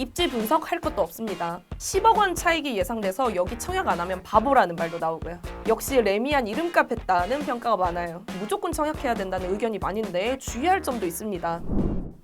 입지 분석 할 것도 없습니다. 10억 원 차익이 예상돼서 여기 청약 안 하면 바보라는 말도 나오고요. 역시 레미안 이름값 했다는 평가가 많아요. 무조건 청약해야 된다는 의견이 많은데 주의할 점도 있습니다.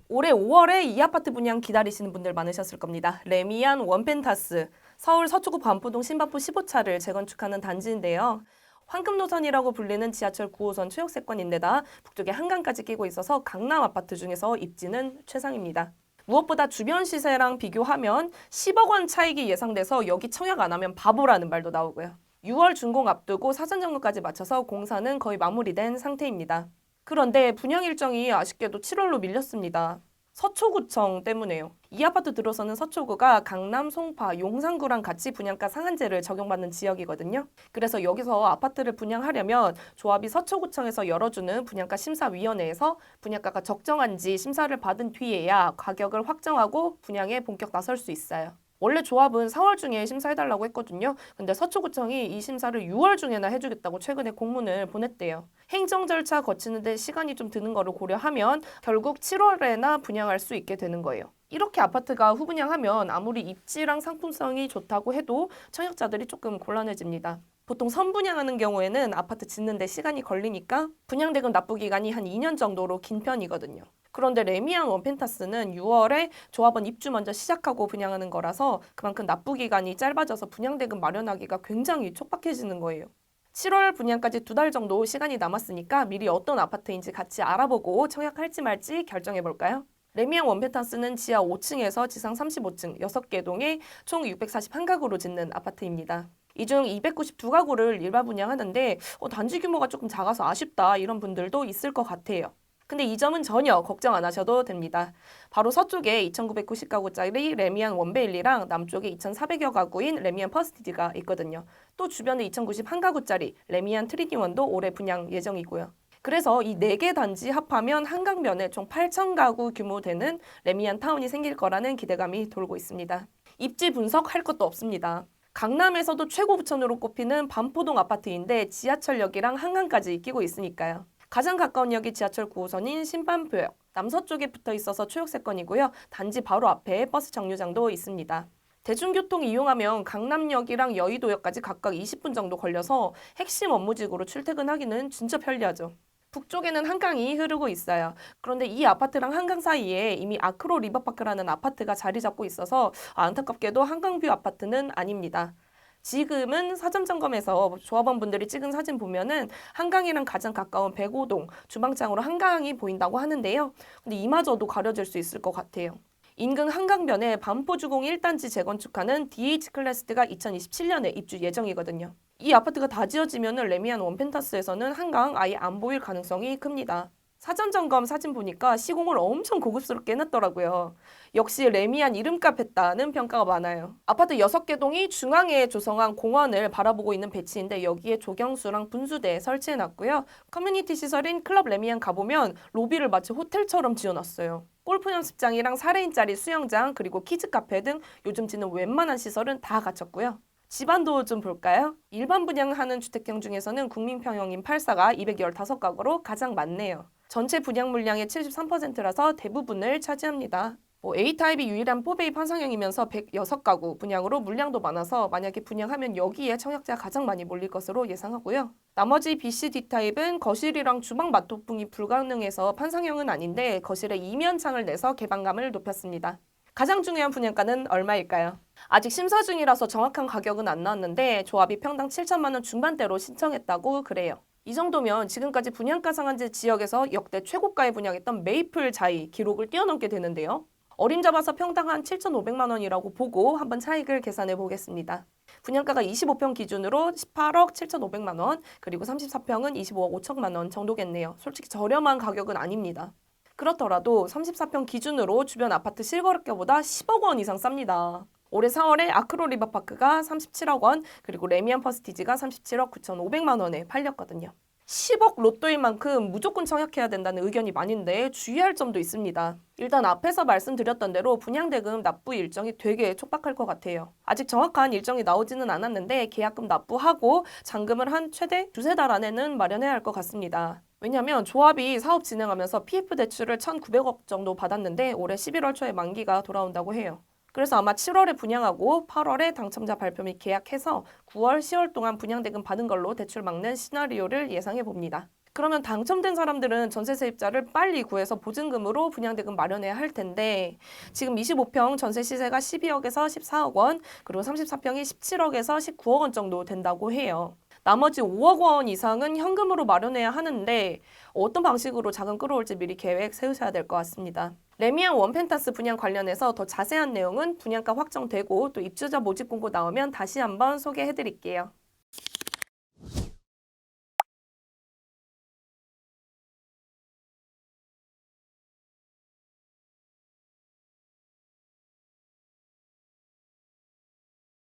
올해 5월에 이 아파트 분양 기다리시는 분들 많으셨을 겁니다. 레미안 원펜타스, 서울 서초구 반포동 신반포 15차를 재건축하는 단지인데요. 황금노선이라고 불리는 지하철 9호선 최역세권인데다 북쪽에 한강까지 끼고 있어서 강남 아파트 중에서 입지는 최상입니다. 무엇보다 주변 시세랑 비교하면 10억 원 차익이 예상돼서 여기 청약 안 하면 바보라는 말도 나오고요. 6월 준공 앞두고 사전 점검까지 마쳐서 공사는 거의 마무리된 상태입니다. 그런데 분양 일정이 아쉽게도 7월로 밀렸습니다. 서초구청 때문에요. 이 아파트 들어서는 서초구가 강남, 송파, 용산구랑 같이 분양가 상한제를 적용받는 지역이거든요. 그래서 여기서 아파트를 분양하려면 조합이 서초구청에서 열어주는 분양가 심사위원회에서 분양가가 적정한지 심사를 받은 뒤에야 가격을 확정하고 분양에 본격 나설 수 있어요. 원래 조합은 4월 중에 심사해달라고 했거든요. 근데 서초구청이 이 심사를 6월 중에나 해주겠다고 최근에 공문을 보냈대요. 행정 절차 거치는데 시간이 좀 드는 거를 고려하면 결국 7월에나 분양할 수 있게 되는 거예요. 이렇게 아파트가 후분양하면 아무리 입지랑 상품성이 좋다고 해도 청약자들이 조금 곤란해집니다. 보통 선분양하는 경우에는 아파트 짓는데 시간이 걸리니까 분양대금 납부 기간이 한 2년 정도로 긴 편이거든요. 그런데 레미안 원펜타스는 6월에 조합원 입주 먼저 시작하고 분양하는 거라서 그만큼 납부 기간이 짧아져서 분양대금 마련하기가 굉장히 촉박해지는 거예요. 7월 분양까지 2달 정도 시간이 남았으니까 미리 어떤 아파트인지 같이 알아보고 청약할지 말지 결정해 볼까요? 레미안 원펜타스는 지하 5층에서 지상 35층 6개 동에 총 641가구로 짓는 아파트입니다. 이 중 292가구를 일반 분양하는데 단지 규모가 조금 작아서 아쉽다 이런 분들도 있을 것 같아요. 근데 이 점은 전혀 걱정 안 하셔도 됩니다. 바로 서쪽에 2,990가구짜리 레미안 원베일리랑 남쪽에 2,400여 가구인 레미안 퍼스티지가 있거든요. 또 주변에 2,091가구짜리 레미안 트리니원도 올해 분양 예정이고요. 그래서 이 4개 단지 합하면 한강변에 총 8,000가구 규모 되는 레미안 타운이 생길 거라는 기대감이 돌고 있습니다. 입지 분석 할 것도 없습니다. 강남에서도 최고 부천으로 꼽히는 반포동 아파트인데 지하철역이랑 한강까지 끼고 있으니까요. 가장 가까운 역이 지하철 9호선인 신반포역, 남서쪽에 붙어 있어서 최역세권이고요. 단지 바로 앞에 버스 정류장도 있습니다. 대중교통 이용하면 강남역이랑 여의도역까지 각각 20분 정도 걸려서 핵심 업무직으로 출퇴근하기는 진짜 편리하죠. 북쪽에는 한강이 흐르고 있어요. 그런데 이 아파트랑 한강 사이에 이미 아크로 리버파크라는 아파트가 자리 잡고 있어서 안타깝게도 한강뷰 아파트는 아닙니다. 지금은 사전 점검에서 조합원분들이 찍은 사진 보면은 한강이랑 가장 가까운 백오동 주방장으로 한강이 보인다고 하는데요. 근데 이마저도 가려질 수 있을 것 같아요. 인근 한강변에 반포주공 1단지 재건축하는 DH 클래스가 2027년에 입주 예정이거든요. 이 아파트가 다 지어지면 레미안 원펜타스에서는 한강 아예 안 보일 가능성이 큽니다. 사전 점검 사진 보니까 시공을 엄청 고급스럽게 해놨더라고요. 역시 레미안 이름값 했다는 평가가 많아요. 아파트 6개 동이 중앙에 조성한 공원을 바라보고 있는 배치인데 여기에 조경수랑 분수대 설치해놨고요. 커뮤니티 시설인 클럽 레미안 가보면 로비를 마치 호텔처럼 지어놨어요. 골프 연습장이랑 4레인짜리 수영장 그리고 키즈 카페 등 요즘 짓는 웬만한 시설은 다 갖췄고요. 집안도 좀 볼까요? 일반 분양하는 주택형 중에서는 국민평형인 8사가 215가구로 가장 많네요. 전체 분양 물량의 73%라서 대부분을 차지합니다. A타입이 유일한 4베이 판상형이면서 106가구 분양으로 물량도 많아서 만약에 분양하면 여기에 청약자가 가장 많이 몰릴 것으로 예상하고요. 나머지 B, C, D타입은 거실이랑 주방 맞도풍이 불가능해서 판상형은 아닌데 거실에 이면창을 내서 개방감을 높였습니다. 가장 중요한 분양가는 얼마일까요? 아직 심사 중이라서 정확한 가격은 안 나왔는데 조합이 평당 7천만 원 중반대로 신청했다고 그래요. 이 정도면 지금까지 분양가 상한제 지역에서 역대 최고가에 분양했던 메이플 자이 기록을 뛰어넘게 되는데요. 어림잡아서 평당 한 7,500만 원이라고 보고 한번 차익을 계산해 보겠습니다. 분양가가 25평 기준으로 18억 7,500만 원, 그리고 34평은 25억 5천만 원 정도겠네요. 솔직히 저렴한 가격은 아닙니다. 그렇더라도 34평 기준으로 주변 아파트 실거래가보다 10억 원 이상 쌉니다. 올해 4월에 아크로 리버파크가 37억 원, 그리고 레미안 퍼스티지가 37억 9,500만 원에 팔렸거든요. 10억 로또인 만큼 무조건 청약해야 된다는 의견이 많은데 주의할 점도 있습니다. 일단 앞에서 말씀드렸던 대로 분양대금 납부 일정이 되게 촉박할 것 같아요. 아직 정확한 일정이 나오지는 않았는데 계약금 납부하고 잔금을 한 최대 2-3달 안에는 마련해야 할 것 같습니다. 왜냐하면 조합이 사업 진행하면서 PF 대출을 1,900억 정도 받았는데 올해 11월 초에 만기가 돌아온다고 해요. 그래서 아마 7월에 분양하고 8월에 당첨자 발표 및 계약해서 9월, 10월 동안 분양대금 받은 걸로 대출 막는 시나리오를 예상해 봅니다. 그러면 당첨된 사람들은 전세 세입자를 빨리 구해서 보증금으로 분양대금 마련해야 할 텐데 지금 25평 전세 시세가 12억에서 14억 원, 그리고 34평이 17억에서 19억 원 정도 된다고 해요. 나머지 5억 원 이상은 현금으로 마련해야 하는데 어떤 방식으로 자금 끌어올지 미리 계획 세우셔야 될 것 같습니다. 레미안 원펜타스 분양 관련해서 더 자세한 내용은 분양가 확정되고 또 입주자 모집 공고 나오면 다시 한번 소개해 드릴게요.